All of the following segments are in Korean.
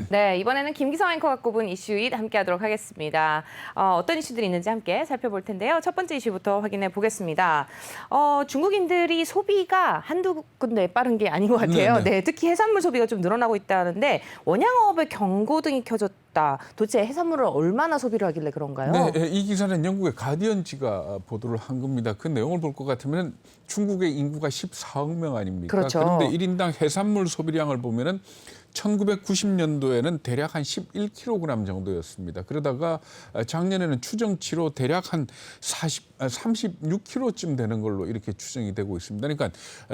네, 이번에는 김기성 앵커가 꼽은 이슈잇 함께하도록 하겠습니다. 어떤 이슈들이 있는지 함께 살펴볼 텐데요. 첫 번째 이슈부터 확인해 보겠습니다. 중국인들이 소비가 한두 군데 빠른 게 아닌 것 같아요. 네네. 네, 특히 해산물 소비가 좀 늘어나고 있다는데 원양어업에 경고등이 켜졌다. 도대체 해산물을 얼마나 소비를 하길래 그런가요? 네, 이 기사는 영국의 가디언지가 보도를 한 겁니다. 그 내용을 볼 것 같으면 중국의 인구가 14억 명 아닙니까? 그렇죠. 그런데 1인당 해산물 소비량을 보면은 1990년도에는 대략 한 11kg 정도였습니다. 그러다가 작년에는 추정치로 대략 한 36kg쯤 되는 걸로 이렇게 추정이 되고 있습니다. 그러니까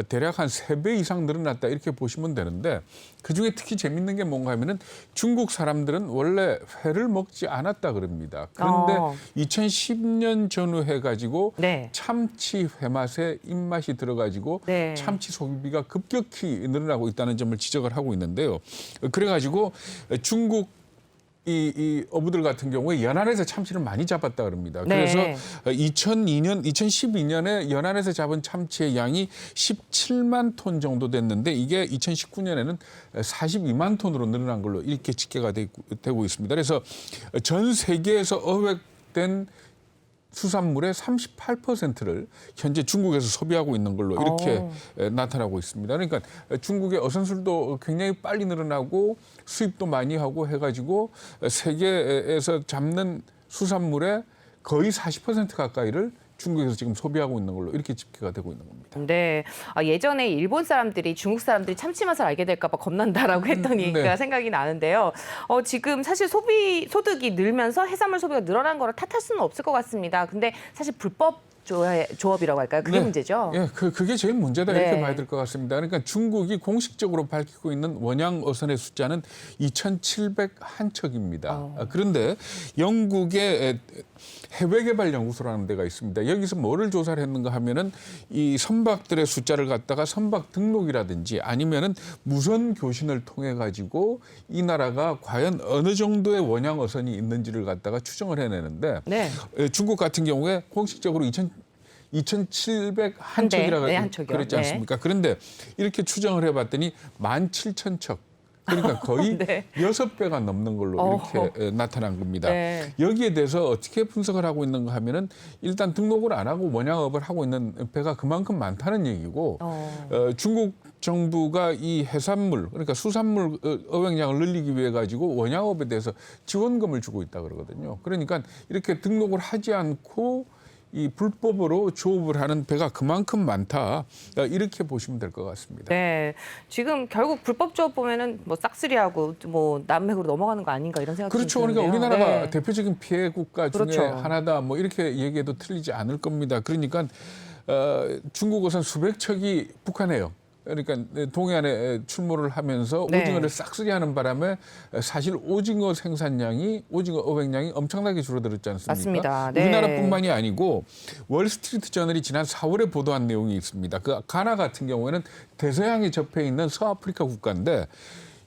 대략 한 3배 이상 늘어났다 이렇게 보시면 되는데 그중에 특히 재밌는 게 뭔가 하면은 중국 사람들은 원래 회를 먹지 않았다 그럽니다. 그런데 2010년 전후해 가지고 네. 참치 회 맛에 입맛이 들어가지고 네. 참치 소비가 급격히 늘어나고 있다는 점을 지적을 하고 있는데요. 그래가지고 중국 이 어부들 같은 경우에 연안에서 참치를 많이 잡았다 그럽니다. 그래서 네. 2012년에 연안에서 잡은 참치의 양이 17만 톤 정도 됐는데 이게 2019년에는 42만 톤으로 늘어난 걸로 이렇게 집계가 되고 있습니다. 그래서 전 세계에서 어획된 수산물의 38%를 현재 중국에서 소비하고 있는 걸로 이렇게 나타나고 있습니다. 그러니까 중국의 어선술도 굉장히 빨리 늘어나고 수입도 많이 하고 해가지고 세계에서 잡는 수산물의 거의 40% 가까이를 중국에서 지금 소비하고 있는 걸로 이렇게 집계가 되고 있는 겁니다. 네, 예전에 일본 사람들이 중국 사람들이 참치 맛을 알게 될까 봐 겁난다라고 했던 얘기가 네. 생각이 나는데요. 지금 사실 소득이 늘면서 해산물 소비가 늘어난 거를 탓할 수는 없을 것 같습니다. 근데 사실 불법 조업이라고 할까요? 그게 네. 문제죠. 예, 그게 제일 문제다 네. 이렇게 봐야 될 것 같습니다. 그러니까 중국이 공식적으로 밝히고 있는 원양 어선의 숫자는 2,701척입니다. 그런데 영국의 해외개발연구소라는 데가 있습니다. 여기서 뭐를 조사를 했는가 하면은 이 선박들의 숫자를 갖다가 선박 등록이라든지 아니면은 무선 교신을 통해 가지고 이 나라가 과연 어느 정도의 원양 어선이 있는지를 갖다가 추정을 해내는데 네. 중국 같은 경우에 공식적으로 2,701척이라고 네, 한 척이요. 그랬지 않습니까? 그런데 이렇게 추정을 해봤더니 17,000척. 그러니까 거의 네. 6배가 넘는 걸로 이렇게 나타난 겁니다. 네. 여기에 대해서 어떻게 분석을 하고 있는가 하면은 일단 등록을 안 하고 원양업을 하고 있는 배가 그만큼 많다는 얘기고 중국 정부가 이 해산물 그러니까 수산물 어획량을 늘리기 위해 가지고 원양업에 대해서 지원금을 주고 있다 그러거든요. 그러니까 이렇게 등록을 하지 않고 이 불법으로 조업을 하는 배가 그만큼 많다 이렇게 보시면 될 것 같습니다. 네, 지금 결국 불법 조업 보면은 뭐 싹쓸이하고 뭐 남맥으로 넘어가는 거 아닌가 이런 생각이 그렇죠. 드는데요. 그러니까 우리나라가 네. 대표적인 피해 국가 중에 그렇죠. 하나다. 뭐 이렇게 얘기해도 틀리지 않을 겁니다. 그러니까 중국 어선 수백 척이 북한해요. 그러니까 동해안에 출몰을 하면서 네. 오징어를 싹쓸이하는 바람에 사실 오징어 어획량이 엄청나게 줄어들었지 않습니까? 맞습니다. 네. 우리나라뿐만이 아니고 월스트리트 저널이 지난 4월에 보도한 내용이 있습니다. 그 가나 같은 경우에는 대서양에 접해 있는 서아프리카 국가인데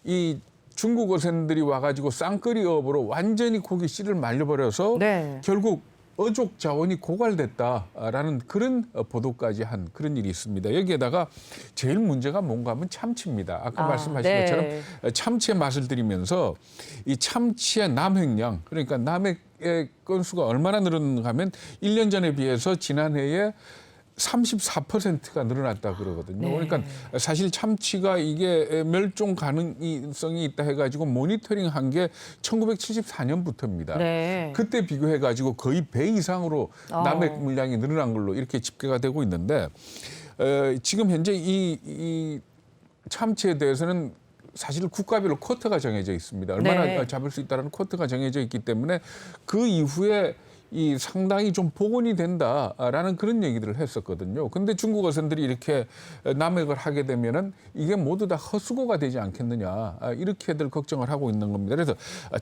이 중국 어선들이 와가지고 쌍끌이업으로 완전히 고기 씨를 말려버려서 네. 결국 어족 자원이 고갈됐다라는 그런 보도까지 한 그런 일이 있습니다. 여기에다가 제일 문제가 뭔가 하면 참치입니다. 아까 말씀하신 네. 것처럼 참치의 맛을 들이면서 이 참치의 남획량 그러니까 남획의 건수가 얼마나 늘었는가 하면 1년 전에 비해서 지난해에 34%가 늘어났다 그러거든요. 네. 그러니까 사실 참치가 이게 멸종 가능성이 있다 해가지고 모니터링한 게 1974년부터입니다. 네. 그때 비교해가지고 거의 배 이상으로 남획 물량이 늘어난 걸로 이렇게 집계가 되고 있는데 지금 현재 이 참치에 대해서는 사실 국가별로 쿼터가 정해져 있습니다. 얼마나 네. 잡을 수 있다는 쿼터가 정해져 있기 때문에 그 이후에 이 상당히 좀 복원이 된다라는 그런 얘기들을 했었거든요. 근데 중국 어선들이 이렇게 남획을 하게 되면은 이게 모두 다 헛수고가 되지 않겠느냐 이렇게들 걱정을 하고 있는 겁니다. 그래서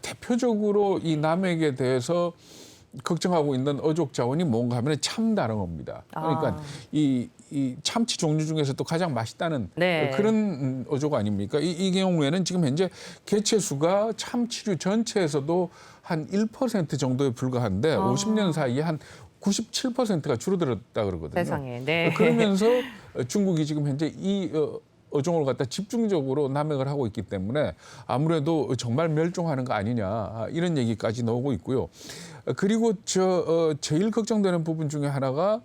대표적으로 이 남획에 대해서 걱정하고 있는 어족 자원이 뭔가 하면 참다랑어입니다. 그러니까 이 참치 종류 중에서 또 가장 맛있다는 네. 그런 어족 아닙니까? 이 경우에는 지금 현재 개체수가 참치류 전체에서도 한 1% 정도에 불과한데 50년 사이에 한 97%가 줄어들었다 그러거든요. 세상에. 네. 그러면서 중국이 지금 현재 이 어종을 갖다 집중적으로 남획을 하고 있기 때문에 아무래도 정말 멸종하는 거 아니냐 이런 얘기까지 나오고 있고요. 그리고 제일 걱정되는 부분 중에 하나가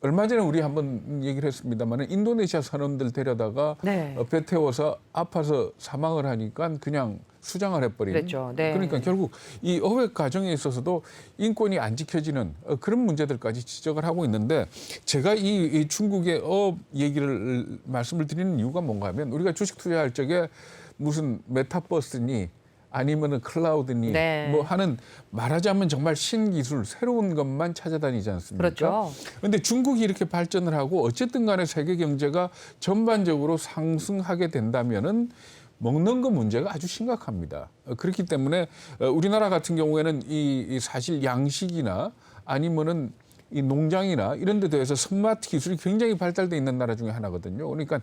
얼마 전에 우리 한번 얘기를 했습니다만 인도네시아 선원들 데려다가 네. 배 태워서 아파서 사망을 하니까 그냥 수장을 해버린. 그랬죠. 네. 그러니까 결국 이 어획 과정에 있어서도 인권이 안 지켜지는 그런 문제들까지 지적을 하고 있는데 제가 이 중국의 어업 얘기를 말씀을 드리는 이유가 뭔가 하면 우리가 주식 투자할 적에 무슨 메타버스니 아니면은 클라우드니 네. 뭐 하는 말하자면 정말 신기술 새로운 것만 찾아다니지 않습니까? 그렇죠. 그런데 중국이 이렇게 발전을 하고 어쨌든 간에 세계 경제가 전반적으로 상승하게 된다면은 먹는 거 문제가 아주 심각합니다. 그렇기 때문에 우리나라 같은 경우에는 이 사실 양식이나 아니면은 이 농장이나 이런 데 대해서 스마트 기술이 굉장히 발달돼 있는 나라 중에 하나거든요. 그러니까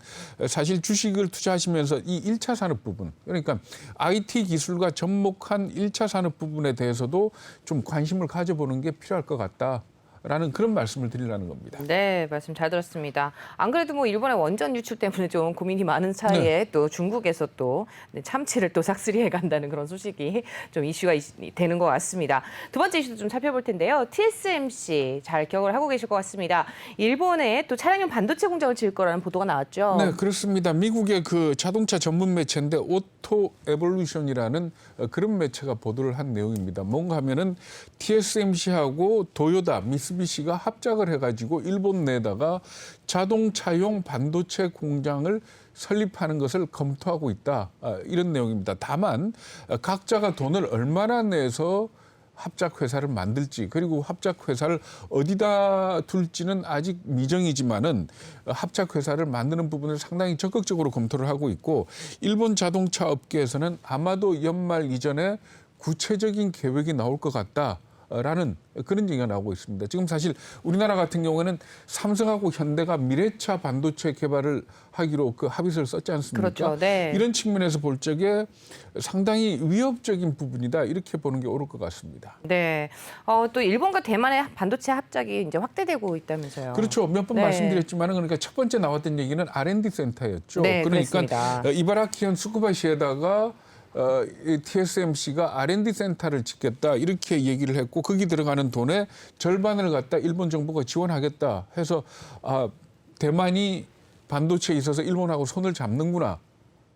사실 주식을 투자하시면서 이 1차 산업 부분, 그러니까 IT 기술과 접목한 1차 산업 부분에 대해서도 좀 관심을 가져보는 게 필요할 것 같다. 라는 그런 말씀을 드리려는 겁니다. 네, 말씀 잘 들었습니다. 안 그래도 뭐 일본의 원전 유출 때문에 좀 고민이 많은 차이에 또 중국에서 또 참치를 또 싹쓸이해 간다는 그런 소식이 좀 이슈가 되는 것 같습니다. 두 번째 이슈도 좀 살펴볼 텐데요. TSMC 잘 기억을 하고 계실 것 같습니다. 일본에 또 차량용 반도체 공장을 지을 거라는 보도가 나왔죠. 네, 그렇습니다. 미국의 그 자동차 전문 매체인데 오토 에볼루션이라는 그런 매체가 보도를 한 내용입니다. 뭔가 하면은 TSMC하고 도요다, 미쓰비시가 합작을 해가지고 일본 내다가 자동차용 반도체 공장을 설립하는 것을 검토하고 있다. 이런 내용입니다. 다만 각자가 돈을 얼마나 내서 합작 회사를 만들지 그리고 합작 회사를 어디다 둘지는 아직 미정이지만은 합작 회사를 만드는 부분을 상당히 적극적으로 검토를 하고 있고 일본 자동차 업계에서는 아마도 연말 이전에 구체적인 계획이 나올 것 같다. 라는 그런 얘기가 나오고 있습니다. 지금 사실 우리나라 같은 경우에는 삼성하고 현대가 미래차 반도체 개발을 하기로 그 합의서를 썼지 않습니까? 그렇죠. 네. 이런 측면에서 볼 적에 상당히 위협적인 부분이다 이렇게 보는 게 옳을 것 같습니다. 네. 또 일본과 대만의 반도체 합작이 이제 확대되고 있다면서요. 그렇죠. 몇 번 네. 말씀드렸지만 그러니까 첫 번째 나왔던 얘기는 R&D 센터였죠. 네, 그러니까 그렇습니다. 이바라키현 스쿠바시에다가 이 TSMC가 R&D 센터를 짓겠다 이렇게 얘기를 했고 거기 들어가는 돈의 절반을 갖다 일본 정부가 지원하겠다 해서 대만이 반도체에 있어서 일본하고 손을 잡는구나.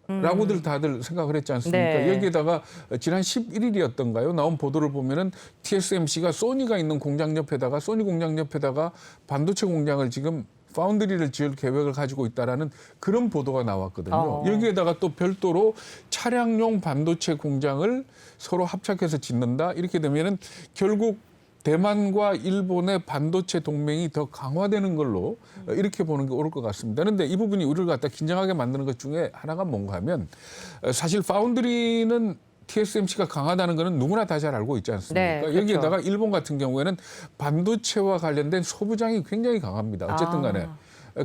라고들 다들 생각을 했지 않습니까? 네. 여기에다가 지난 11일이었던가요? 나온 보도를 보면은 TSMC가 소니가 있는 공장 옆에다가 소니 공장 옆에다가 반도체 공장을 지금 파운드리를 지을 계획을 가지고 있다라는 그런 보도가 나왔거든요. 여기에다가 또 별도로 차량용 반도체 공장을 서로 합작해서 짓는다. 이렇게 되면은 결국 대만과 일본의 반도체 동맹이 더 강화되는 걸로 이렇게 보는 게 옳을 것 같습니다. 그런데 이 부분이 우리를 갖다 긴장하게 만드는 것 중에 하나가 뭔가 하면 사실 파운드리는 TSMC가 강하다는 거는 누구나 다 잘 알고 있지 않습니까? 네, 그렇죠. 여기에다가 일본 같은 경우에는 반도체와 관련된 소부장이 굉장히 강합니다. 어쨌든 간에.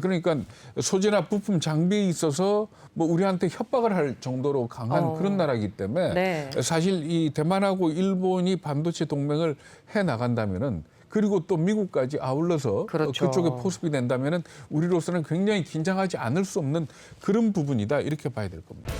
그러니까 소재나 부품 장비에 있어서 뭐 우리한테 협박을 할 정도로 강한 그런 나라이기 때문에 네. 사실 이 대만하고 일본이 반도체 동맹을 해 나간다면은 그리고 또 미국까지 아울러서 그렇죠. 그쪽에 포섭이 된다면은 우리로서는 굉장히 긴장하지 않을 수 없는 그런 부분이다 이렇게 봐야 될 겁니다.